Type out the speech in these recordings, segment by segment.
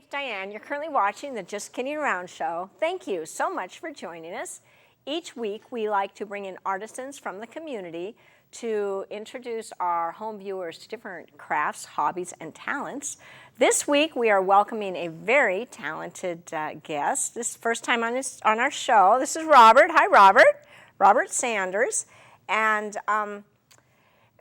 name's Diane. You're currently watching the Just Kidding Around show. Thank you so much for joining us. Each week, we like to bring in artisans from the community to introduce our home viewers to different crafts, hobbies, and talents. This week, we are welcoming a very talented guest. This is the first time on our show. This is Robert. Hi, Robert. Robert Sanders. And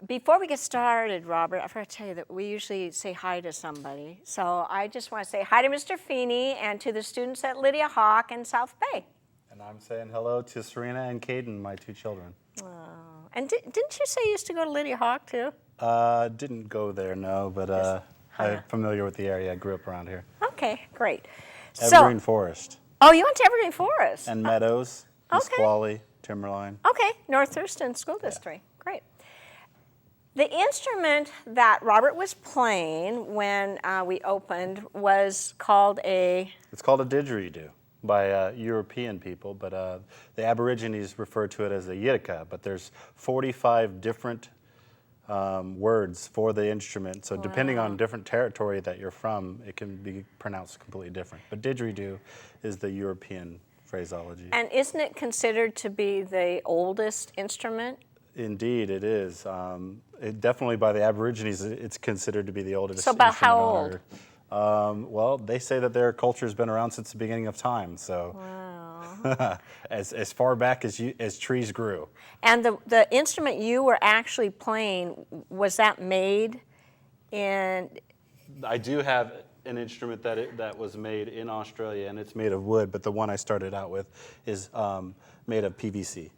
before we get started, Robert, I forgot to tell you that we usually say hi to somebody. So I just want to say hi to Mr. Feeney and to the students at Lydia Hawk and South Bay. And I'm saying hello to Serena and Caden, my two children. Oh. And didn't you say you used to go to Lydia Hawk, too? Didn't go there, no, but I'm familiar with the area. I grew up around here. Okay, great. Evergreen Forest. Oh, you went to Evergreen Forest? And Meadows, Nisqually, Timberline. Okay, North Thurston School District. Great. The instrument that Robert was playing when we opened was called a... It's called a didgeridoo by European people, but the Aborigines refer to it as a yidika, but there's 45 different words for the instrument, so depending on different territory that you're from, it can be pronounced completely different. But didgeridoo is the European phraseology. And isn't it considered to be the oldest instrument? Indeed, it is. Definitely by the Aborigines, it's considered to be the oldest. So about how old? Well, they say that their culture's been around since the beginning of time. So, wow. as far back as trees grew. And the instrument you were actually playing, was that made in? I do have an instrument that was made in Australia, and it's made of wood. But the one I started out with is made of PVC.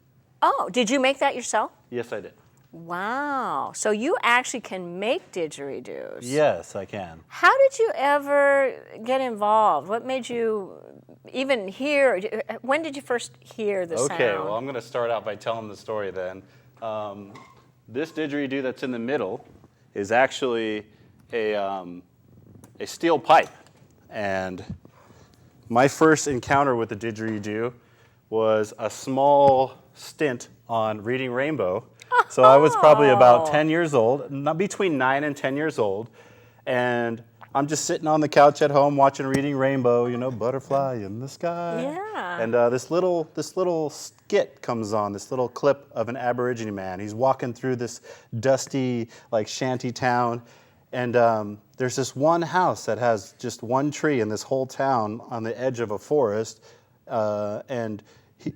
Oh, did you make that yourself? Yes, I did. Wow. So you actually can make didgeridoos. Yes, I can. How did you ever get involved? What made you even hear? When did you first hear the sound? Okay, well, I'm going to start out by telling the story then. This didgeridoo that's in the middle is actually a steel pipe. And my first encounter with the didgeridoo was a small stint on Reading Rainbow. So I was probably about 10 years old, between 9 and 10 years old, and I'm just sitting on the couch at home watching Reading Rainbow, you know, butterfly in the sky. Yeah. And this little skit comes on, this little clip of an Aborigine man. He's walking through this dusty, like, shanty town, and there's this one house that has just one tree in this whole town on the edge of a forest, and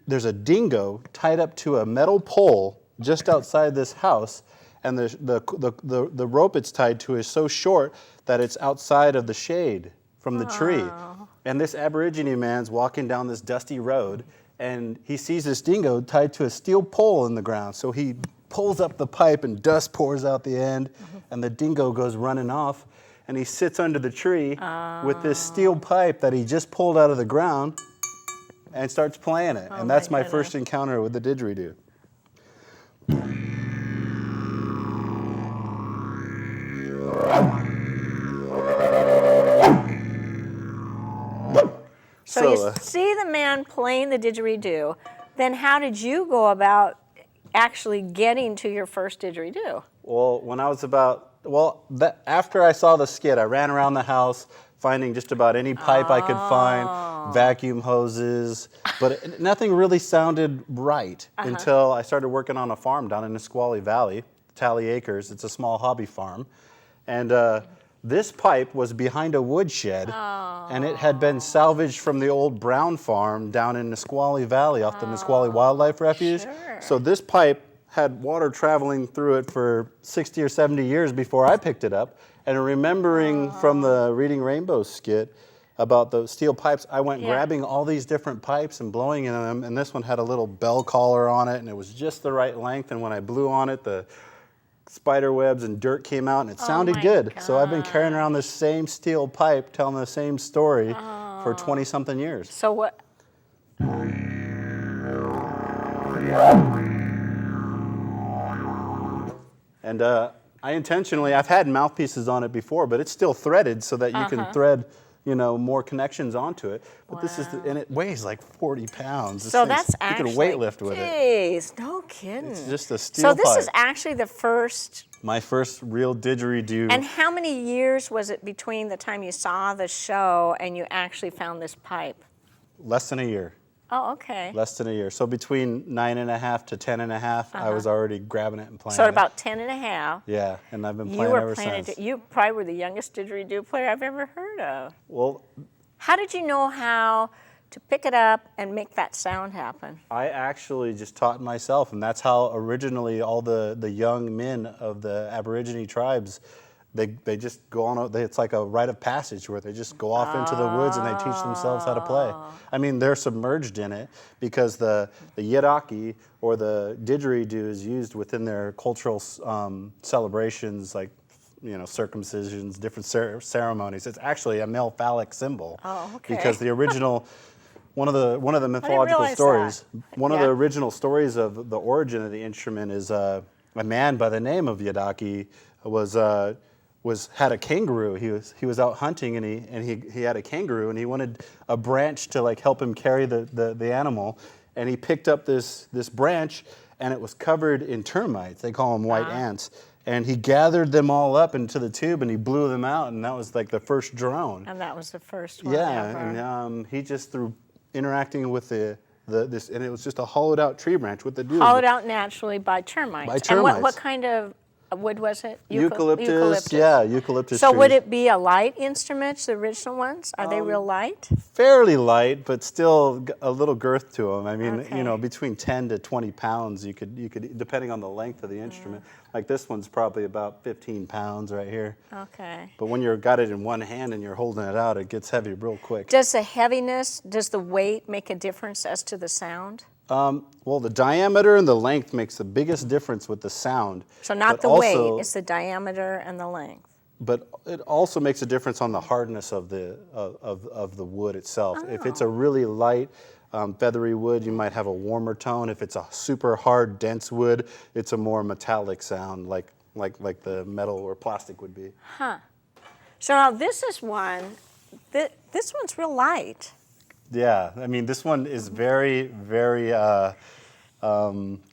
there's a dingo tied up to a metal pole just outside this house, and the rope it's tied to is so short that it's outside of the shade from the tree. And this Aborigine man's walking down this dusty road, and he sees this dingo tied to a steel pole in the ground. So he pulls up the pipe, and dust pours out the end, and the dingo goes running off, and he sits under the tree with this steel pipe that he just pulled out of the ground and starts playing it. And that's my first encounter with the didgeridoo. So you see the man playing the didgeridoo, then how did you go about actually getting to your first didgeridoo? Well, when I was after I saw the skit, I ran around the house finding just about any pipe I could find, vacuum hoses, but nothing really sounded right until I started working on a farm down in Nisqually Valley, Tally Acres. It's a small hobby farm. And this pipe was behind a woodshed, and it had been salvaged from the old Brown farm down in Nisqually Valley off the Nisqually Wildlife Refuge. Sure. So this pipe had water traveling through it for 60 or 70 years before I picked it up. And remembering from the Reading Rainbow skit about the steel pipes, I went grabbing all these different pipes and blowing in them, and this one had a little bell collar on it, and it was just the right length, and when I blew on it, the spider webs and dirt came out, and it sounded good. God. So I've been carrying around this same steel pipe, telling the same story for 20-something years. So what? And I've had mouthpieces on it before, but it's still threaded so that you can thread, more connections onto it. But this is, and it weighs like 40 pounds. This So thing's- that's actually, you can weightlift with it. Jeez, no kidding. It's just a steel So this pipe. is actually the first. My first real didgeridoo. And how many years was it between the time you saw the show and you actually found this pipe? Less than a year. Oh, okay. Less than a year. So between 9.5 to 10.5, I was already grabbing it and playing So at it. about 10 and a half, Yeah, and I've been you playing were ever playing since. it. You probably were the youngest didgeridoo player I've ever heard of. Well, How did you know how to pick it up and make that sound happen? I actually just taught myself, and that's how originally all the young men of the Aborigine tribes, they just go on, it's like a rite of passage where they just go off into the woods and they teach themselves how to play. I mean, they're submerged in it because the yidaki or the didgeridoo is used within their cultural celebrations, like circumcisions, different ceremonies. It's actually a male phallic symbol. Oh, okay. Because the original, one of the mythological realize stories, that. one of Yeah. the original stories of the origin of the instrument is a man by the name of Yidaki had a kangaroo. He was out hunting and he had a kangaroo and he wanted a branch to like help him carry the animal, and he picked up this branch and it was covered in termites. They call them white ants. And he gathered them all up into the tube and he blew them out, and that was like the first drone. And that was the first one Yeah, ever. and he just through interacting with this, and it was just a hollowed out tree branch. What they do? Hollowed out naturally by termites. By And termites. what kind of wood was it? Eucalyptus. Yeah, eucalyptus. So would trees. it be a light instrument, the original ones? Are they real light? Fairly light, but still a little girth to them. I mean, Okay. between 10 to 20 pounds, you could, depending on the length of the instrument. Like this one's probably about 15 pounds right here. Okay. But when you've got it in one hand and you're holding it out, it gets heavy real quick. Does the heaviness, does the weight make a difference as to the sound? Well, the diameter and the length makes the biggest difference with the sound. So not But the also- weight, it's the diameter and the length. But it also makes a difference on the hardness of the wood itself. If it's a really light, feathery wood, you might have a warmer tone. If it's a super hard, dense wood, it's a more metallic sound, like the metal or plastic would be. So now this is one, this one's real light. Yeah, I mean, this one is very, very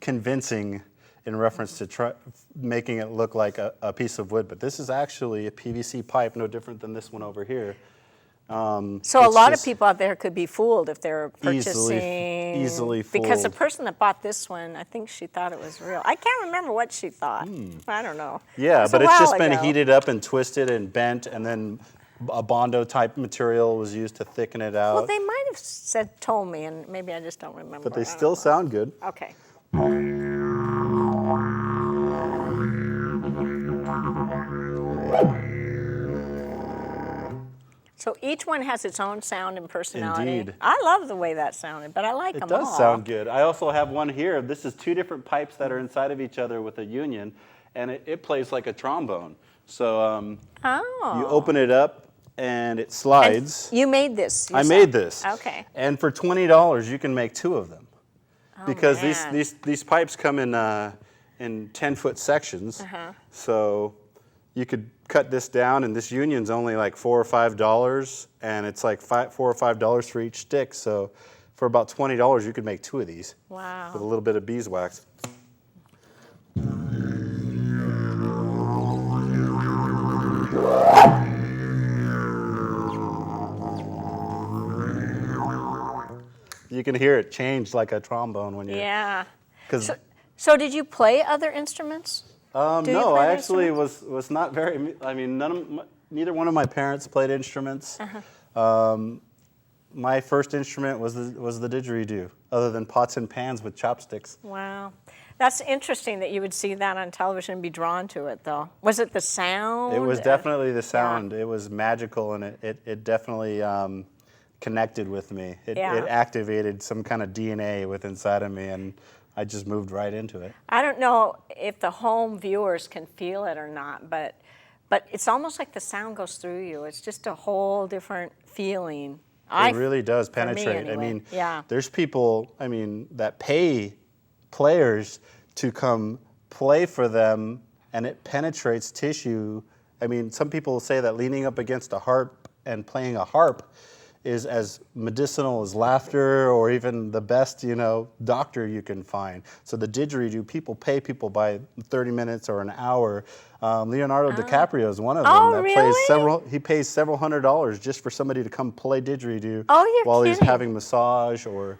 convincing in reference to making it look like a piece of wood. But this is actually a PVC pipe, no different than this one over here. So a lot of people out there could be fooled if they're purchasing. Easily Because the fooled. person that bought this one, I think she thought it was real. I can't remember what she thought. I don't know. Yeah, was a but it's while just been ago. heated up and twisted and bent, and then a Bondo type material was used to thicken it out. Well, they might have told me, and maybe I just don't remember. but they I don't still know. sound good. Okay. So each one has its own sound and personality. Indeed. I love the way that sounded, but I like It them all. does sound good. I also have one here. This is two different pipes that are inside of each other with a union, and it plays like a trombone. So you open it up, and it slides. You made this. I yourself. made this. Okay. And for $20, you can make two of them. Because man. these pipes come in 10-foot sections. So you could cut this down, and this union's only like $4 or $5, and it's like $4 or $5 for each stick. So for about $20, you could make two of these Wow. with a little bit of beeswax. You can hear it change like a trombone when you're. Yeah. 'Cause- So did you play other instruments? Do you No, play I the actually was not very. I mean, neither one of my parents played instruments. My first instrument was the didgeridoo, other than pots and pans with chopsticks. Wow. That's interesting that you would see that on television and be drawn to it, though. Was it the sound? It was definitely the sound. It was magical, and it definitely connected with me. It activated some kind of DNA within inside of me, and I just moved right into it. I don't know if the home viewers can feel it or not, but it's almost like the sound goes through you. It's just a whole different feeling. It really does for me penetrate. I anyway. mean, Yeah. there's people, that pay players to come play for them, and it penetrates tissue. I mean, some people say that leaning up against a harp and playing a harp is as medicinal as laughter or even the best, doctor you can find. So the didgeridoo, people pay people by 30 minutes or an hour. Leonardo DiCaprio is one of them. Oh, that really? He pays several $100s just for somebody to come play didgeridoo You're while he's kidding. having massage or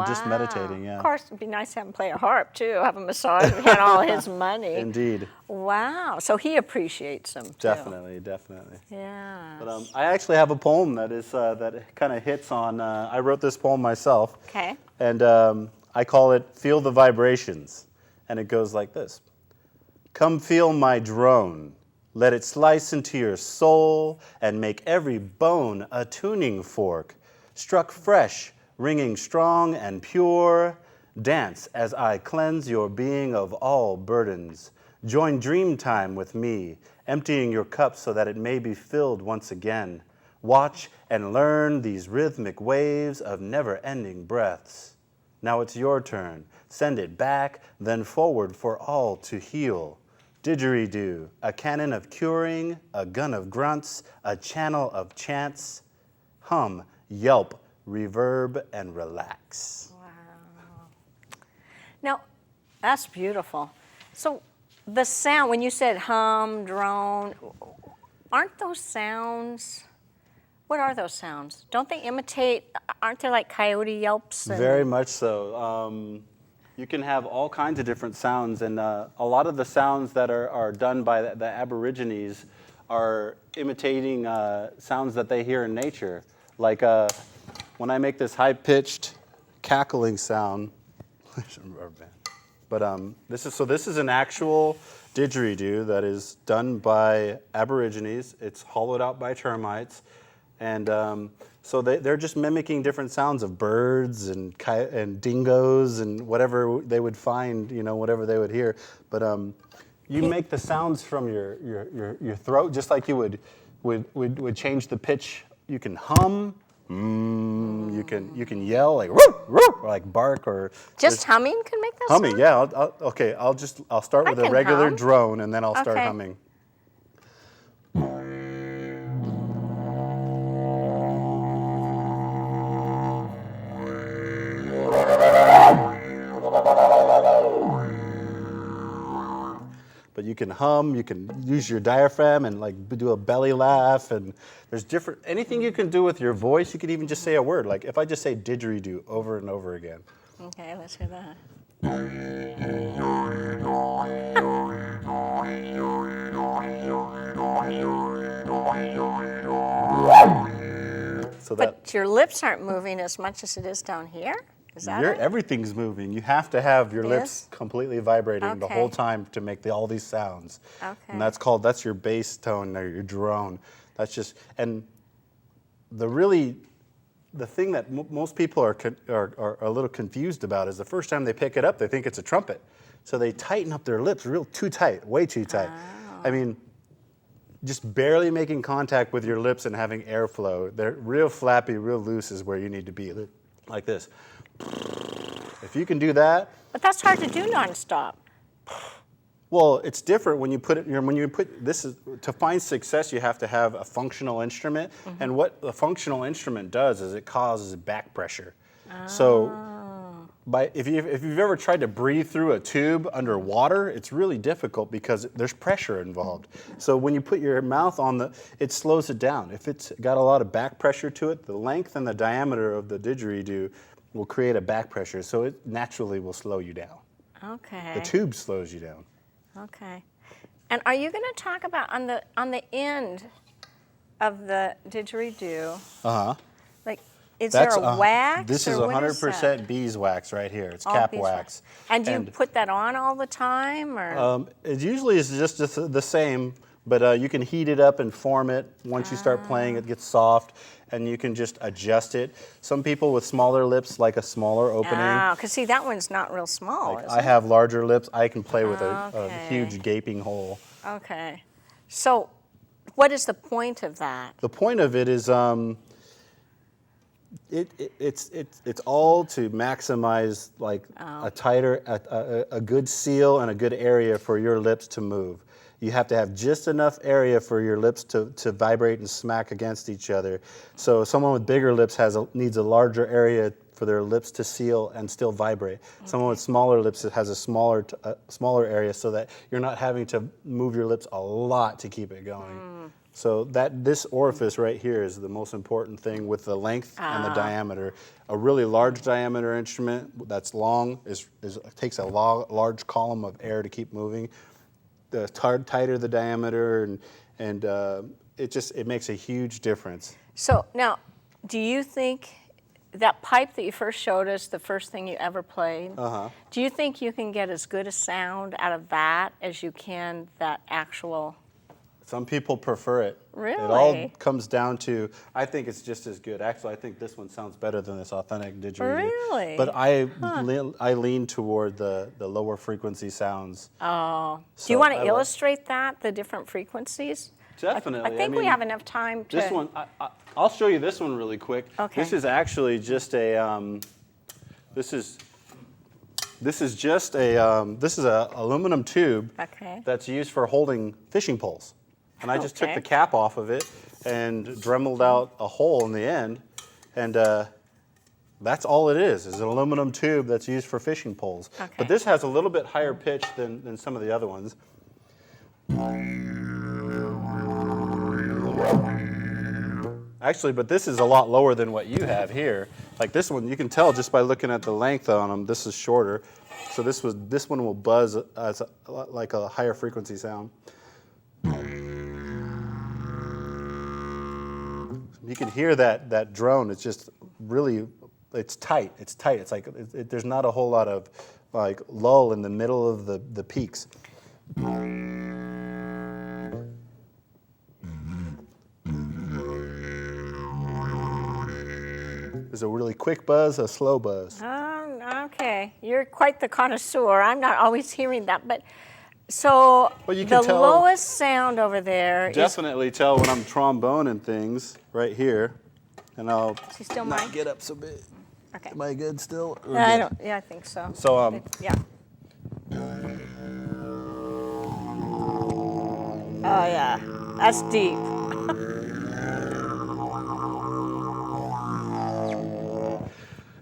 just meditating. Yeah. Of course, it'd be nice to have him play a harp too, have a massage, and had all his money. Indeed. Wow. So he appreciates them too. Definitely. Yeah. But I actually have a poem that is that kind of hits on. I wrote this poem myself. Okay. And I call it "Feel the Vibrations," and it goes like this: Come feel my drone. Let it slice into your soul and make every bone a tuning fork, struck fresh, ringing strong and pure. Dance as I cleanse your being of all burdens. Join Dreamtime with me, emptying your cup so that it may be filled once again. Watch and learn these rhythmic waves of never-ending breaths. Now it's your turn. Send it back, then forward for all to heal. Digeridoo, a cannon of curing, a gun of grunts, a channel of chants. Hum, yelp, reverb, and relax. Wow. Now, that's beautiful. So the sound, when you said hum, drone, aren't those sounds, what are those sounds? Don't they imitate, aren't they like coyote yelps? Very much so. You can have all kinds of different sounds, and a lot of the sounds that are done by the Aborigines are imitating sounds that they hear in nature. Like when I make this high-pitched cackling sound, but this is an actual didgeridoo that is done by Aborigines. It's hollowed out by termites, and so they're just mimicking different sounds of birds and dingoes and whatever they would find, whatever they would hear. But you make the sounds from your throat, just like you would change the pitch. You can hum. You can yell like woo, woo, or like bark or just humming can make that humming. sound? Yeah. I'll start with a regular drone and then I'll start humming. But you can hum, you can use your diaphragm and like do a belly laugh, and there's anything you can do with your voice. You can even just say a word. Like if I just say didgeridoo over and over again. Okay, let's hear that. But your lips aren't moving as much as it is down here? Is that it? Everything's moving. You have to have your lips completely vibrating the whole time to make all these sounds. Okay. And that's your bass tone or your drone. That's just, and the thing that most people are a little confused about is the first time they pick it up, they think it's a trumpet. So they tighten up their lips too tight, way too tight. Oh. I mean, just barely making contact with your lips and having airflow. They're real flappy, real loose is where you need to be, like this. If you can do that. But that's hard to do nonstop. Well, it's different when you put it. To find success, you have to have a functional instrument, and what the functional instrument does is it causes back pressure. Oh. So, if you've ever tried to breathe through a tube underwater, it's really difficult because there's pressure involved. So when you put your mouth on it slows it down. If it's got a lot of back pressure to it, the length and the diameter of the didgeridoo will create a back pressure, so it naturally will slow you down. Okay. The tube slows you down. Okay. And are you going to talk about on the end of the didgeridoo? Like, is there a wax? This is 100% beeswax right here. It's all cap beeswax. And do you put that on all the time, or? It usually is just the same, but you can heat it up and form it. Once you start playing, it gets soft, and you can just adjust it. Some people with smaller lips like a smaller opening. Oh, because see, that one's not real small, is I it? have larger lips. I can play with a huge gaping hole. Okay. So what is the point of that? The point of it is it's all to maximize like a good seal and a good area for your lips to move. you have to have just enough area for your lips to vibrate and smack against each other. So someone with bigger lips needs a larger area for their lips to seal and still vibrate. Okay. Someone with smaller lips has a smaller area so that you're not having to move your lips a lot to keep it going. So this orifice right here is the most important thing with the length and the diameter. A really large diameter instrument that's long takes a large column of air to keep moving. The tighter the diameter, and it makes a huge difference. So now, do you think that pipe that you first showed us, the first thing you ever played, do you think you can get as good a sound out of that as you can that actual? Some people prefer it. Really? It all comes down to, I think it's just as good. Actually, I think this one sounds better than this authentic didgeridoo. Really? But I lean toward the lower frequency sounds. Oh. So do you want to illustrate that, the different frequencies? Definitely. I think we have enough time to. This one, I'll show you this one really quick. Okay. This is actually just a, this is a aluminum tube that's used for holding fishing poles. And I just took the cap off of it and dremeled out a hole in the end. And that's all it is an aluminum tube that's used for fishing poles. Okay. But this has a little bit higher pitch than some of the other ones. Actually, but this is a lot lower than what you have here. Like this one, you can tell just by looking at the length on them, this is shorter. So this one will buzz as like a higher frequency sound. You can hear that drone. It's just really, it's tight. It's tight. It's like there's not a whole lot of like lull in the middle of the peaks. There's a really quick buzz, a slow buzz. Okay. You're quite the connoisseur. I'm not always hearing that, but so well, you can the lowest sound over there definitely tell when I'm tromboning things right here, and I'll not get up so big. Okay. Am I good still? I think so. So yeah. Oh yeah, that's deep.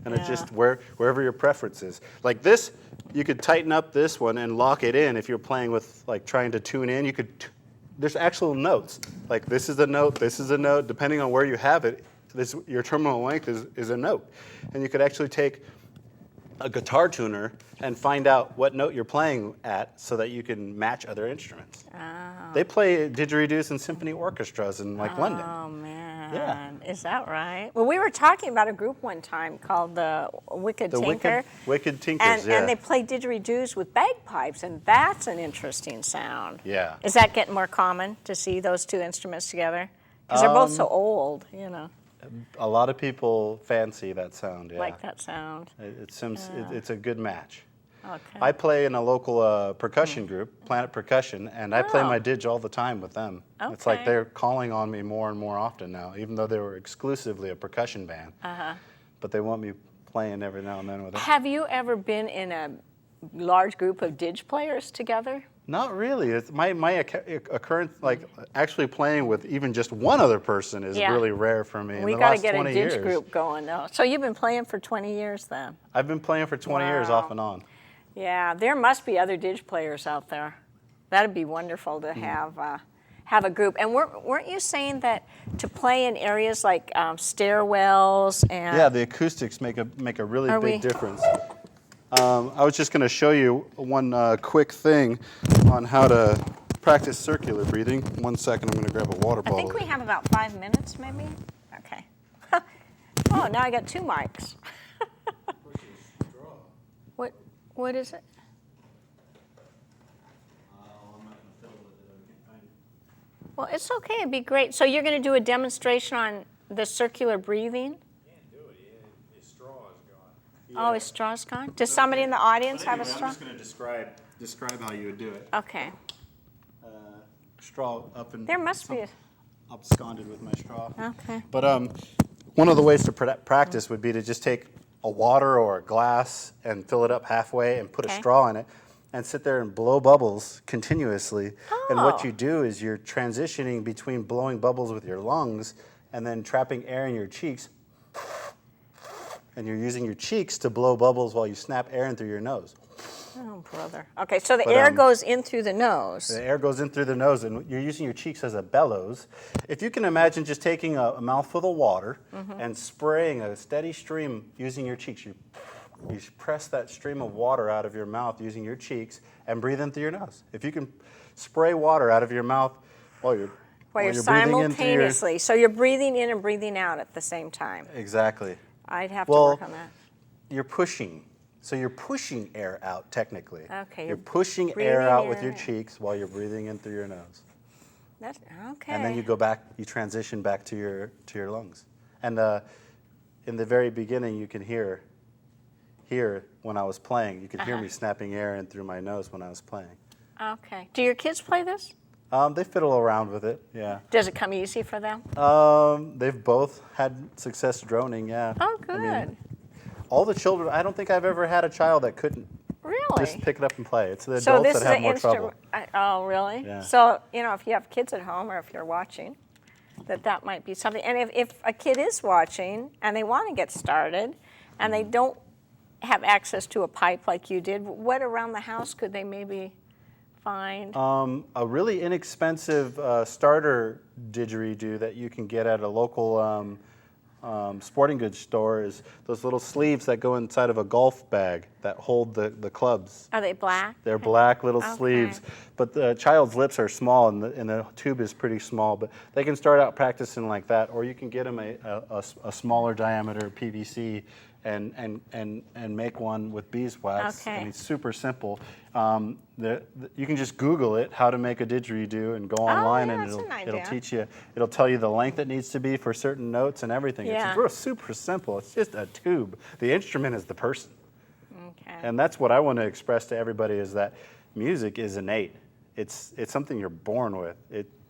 And it's just wherever your preference is. Like this, you could tighten up this one and lock it in if you're playing with, like, trying to tune in. There's actual notes. Like this is a note, this is a note. Depending on where you have it, your terminal length is a note. And you could actually take a guitar tuner and find out what note you're playing at so that you can match other instruments. Oh. They play didgeridoos in symphony orchestras in London. Oh man. Yeah. Is that right? Well, we were talking about a group one time called the Wicked Tinker. Wicked Tinkers, and they play didgeridoos with bagpipes, and that's an interesting sound. Yeah. Is that getting more common to see those two instruments together? Because they're both so old, you know. A lot of people fancy that sound, yeah. Like that sound. It seems it's a good match. Okay. I play in a local percussion group, Planet Percussion, and I play my didge all the time with them. Okay. It's like they're calling on me more and more often now, even though they were exclusively a percussion band. But they want me playing every now and then with them. Have you ever been in a large group of didge players together? Not really. It's my occurrence, like actually playing with even just one other person is really rare for me. We got to get a didge group going, though. So you've been playing for 20 years then? I've been playing for 20 years off and on. Yeah, there must be other didge players out there. That'd be wonderful to have a group. And weren't you saying that to play in areas like stairwells and... Yeah, the acoustics make a really big difference. I was just going to show you one quick thing on how to practice circular breathing. 1 second, I'm going to grab a water bottle. I think we have about 5 minutes, maybe. Okay. Oh, now I got 2 mics. What is it? Well, it's okay. It'd be great. So you're going to do a demonstration on the circular breathing? Can't do it. His straw is gone. Oh, his straw's gone? Does somebody in the audience have a straw? I'm just going to describe how you would do it. Okay. Straw up and... There must be absconded with my straw. Okay. But one of the ways to practice would be to just take a water or a glass and fill it up halfway and put a straw in it and sit there and blow bubbles continuously. And what Oh. you do is you're transitioning between blowing bubbles with your lungs and then trapping air in your cheeks. And you're using your cheeks to blow bubbles while you snap air in through your nose. Oh, brother. Okay, so the air goes in through the nose. The air goes in through the nose, and you're using your cheeks as a bellows. If you can imagine just taking a mouthful of water and spraying a steady stream using your cheeks. You press that stream of water out of your mouth using your cheeks and breathe in through your nose. If you can spray water out of your mouth while you're breathing in through your... Simultaneously. So you're breathing in and breathing out at the same time. Exactly. I'd have to work on that. You're pushing. So you're pushing air out, technically. Okay. You're pushing air out with your cheeks while you're breathing in through your nose. That's okay. And then you go back, you transition back to your lungs. And in the very beginning, you can hear when I was playing, you could hear me snapping air in through my nose when I was playing. Okay. Do your kids play this? They fiddle around with it, yeah. Does it come easy for them? They've both had success droning, yeah. Oh, good. I mean, all the children, I don't think I've ever had a child that couldn't Really? just pick it up and play. It's the So adults this that is have more trouble. Oh, really? Yeah. So, if you have kids at home or if you're watching, that might be something. And if a kid is watching and they want to get started and they don't have access to a pipe like you did, what around the house could they maybe find? A really inexpensive starter didgeridoo that you can get at a local sporting goods store is those little sleeves that go inside of a golf bag that hold the clubs. Are they black? They're black little sleeves, but the child's lips are small and the tube is pretty small. But they can start out practicing like that, or you can get them a smaller diameter PVC and make one with beeswax. Okay. I mean, it's super simple. You can just Google it, how to make a didgeridoo, and go online, and it'll teach you. It'll tell you the length it needs to be for certain notes and everything. Yeah. It's real super simple. It's just a tube. The instrument is the person. Okay. And that's what I want to express to everybody, is that music is innate. It's something you're born with.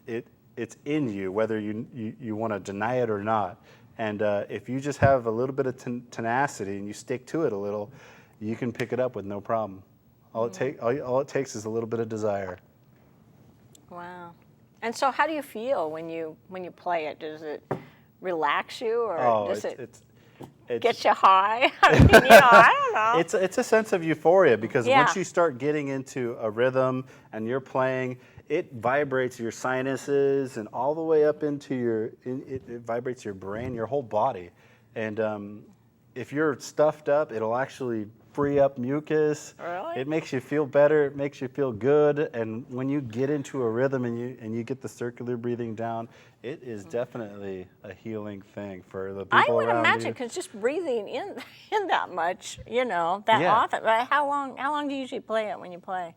It's in you, whether you want to deny it or not. And if you just have a little bit of tenacity and you stick to it a little, you can pick it up with no problem. All it takes is a little bit of desire. Wow. And so how do you feel when you play it? Does it relax you, or does it get you high? I mean, I don't know. It's a sense of euphoria, because once you start getting into a rhythm and you're playing, it vibrates your sinuses and all the way up into it vibrates your brain, your whole body. And if you're stuffed up, it'll actually free up mucus. Really? It makes you feel better. It makes you feel good. And when you get into a rhythm and you get the circular breathing down, it is definitely a healing thing for the people around you. I would imagine, because just breathing in that much, that often. But how long do you usually play it when you play?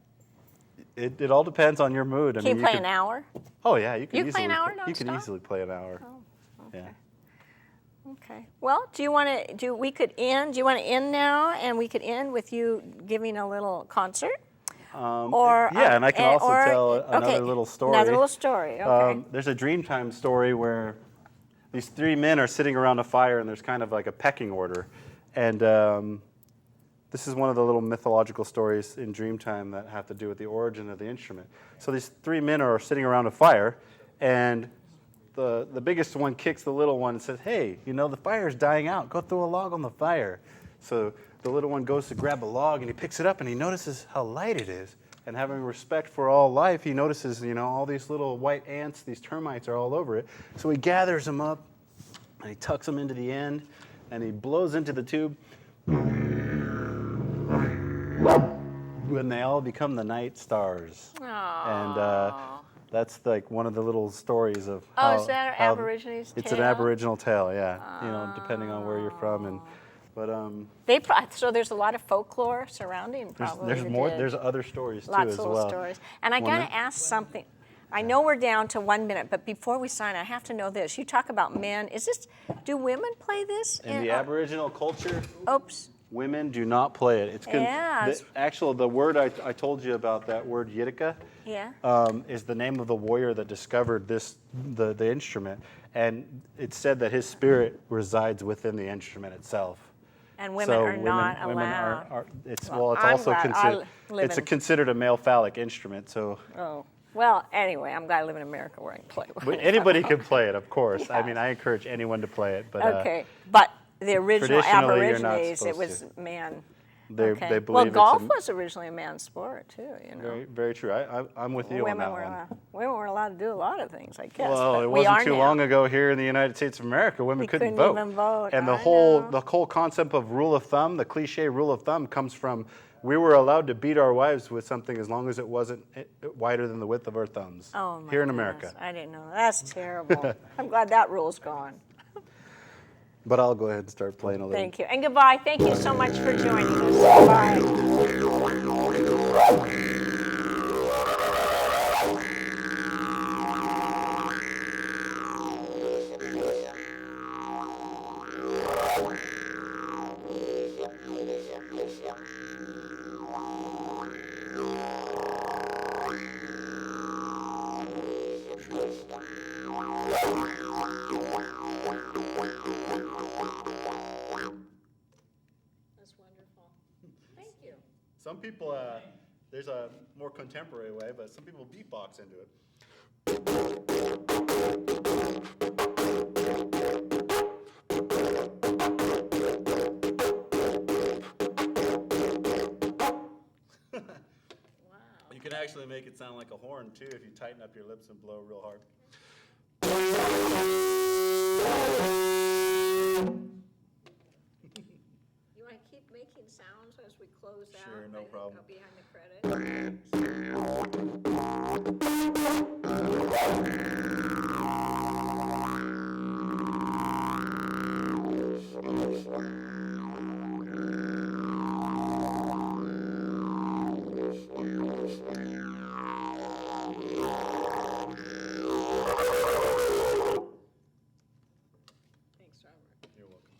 It all depends on your mood. Can you play an hour? Oh yeah, you can You easily play an hour You can nonstop? easily play an hour. Oh, okay. Yeah. Okay. Well, do you want to do? We could end. Do you want to end now, and we could end with you giving a little concert? And I can also tell another little story. Another little story. Okay. There's a Dreamtime story where these three men are sitting around a fire, and there's kind of like a pecking order, and this is one of the little mythological stories in Dreamtime that have to do with the origin of the instrument. So these three men are sitting around a fire, and the biggest one kicks the little one and says, "Hey, the fire's dying out. Go throw a log on the fire." So the little one goes to grab a log, and he picks it up, and he notices how light it is. And having respect for all life, he notices, all these little white ants, these termites are all over it. So he gathers them up, and he tucks them into the end, and he blows into the tube. When they all become the night stars. Aww. And that's like one of the little stories of how... is that an Aborigines It's tale? an Aboriginal tale, yeah. Depending on where you're from. So there's a lot of folklore surrounding probably. There's more. There's other stories too Lots as of well. little stories. And I got to ask something. I know we're down to 1 minute, but before we sign, I have to know this. You talk about men. Do women play this? In the Aboriginal culture, Oops. women do not play it. Yeah. The word I told you about, that word Yitika, is the name of the warrior that discovered the instrument. And it's said that his spirit resides within the instrument itself. And women are not allowed. It's Well, it's I'm also glad I considered live in- considered a male phallic instrument. So Oh, well, anyway, I'm glad I live in America where I can play with it. anybody can play it, of course. I Yeah. mean, I encourage anyone to play it. But Okay, but the original traditionally, you're not Aborigines, it supposed was man. they Okay. believe Well, it's golf was originally a man's sport too. very, very true. I'm with you on that one. Women were allowed to do a lot of things, I guess. Well, but it we wasn't are too now. long ago here in the United States of America, women We couldn't couldn't vote. even vote. And the I whole know. the whole concept of rule of thumb, the cliche rule of thumb, comes from we were allowed to beat our wives with something as long as it wasn't wider than the width of our thumbs. Oh, my here in goodness. America. I didn't know. That's terrible. I'm glad that rule's gone. But I'll go ahead and start playing a little. Thank you. And goodbye. Thank you so much for joining us. Bye. That's wonderful. Thank you. Some people, there's a more contemporary way, but some people beatbox into it. Wow. You can actually make it sound like a horn too if you tighten up your lips and blow real hard. You want to keep making sounds as we close out? Sure, no I think problem. I'll behind the credits. Thanks, Robert. You're welcome.